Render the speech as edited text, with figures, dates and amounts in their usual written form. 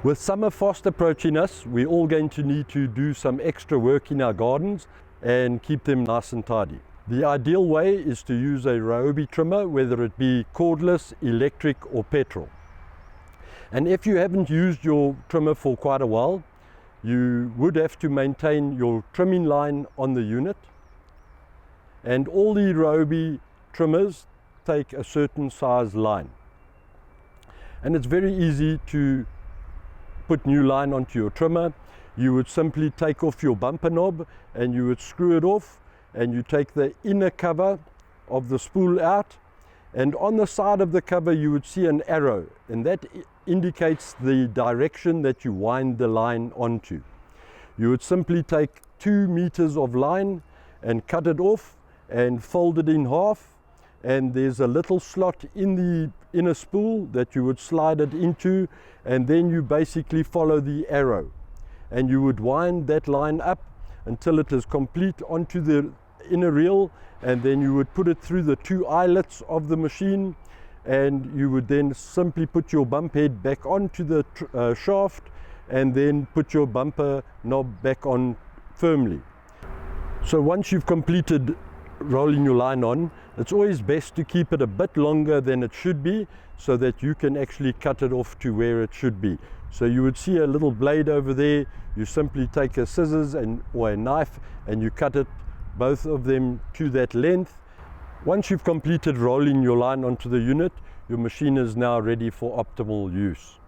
With summer fast approaching us, we're all going to need to do some extra work in our gardens and keep them nice and tidy. The ideal way is to use a Ryobi trimmer, whether it be cordless, electric or petrol. And if you haven't used your trimmer for quite a while, you would have to maintain your trimming line on the unit. And all the Ryobi trimmers take a certain size line. And it's very easy to put new line onto your trimmer. You would simply take off your bumper knob and you would screw it off, and you take the inner cover of the spool out, and on the side of the cover you would see an arrow, and that indicates the direction that you wind the line onto. You would simply take 2 meters of line and cut it off and fold it in half, and there's a little slot in the inner spool that you would slide it into, and then you basically follow the arrow and you would wind that line up until it is complete onto the inner reel, and then you would put it through the 2 eyelets of the machine, and you would then simply put your bump head back onto the shaft and then put your bumper knob back on firmly. So once you've completed rolling your line on, it's always best to keep it a bit longer than it should be so that you can actually cut it off to where it should be. So you would see a little blade over there. You simply take a scissors or a knife and you cut it, both of them, to that length. Once you've completed rolling your line onto the unit, your machine is now ready for optimal use.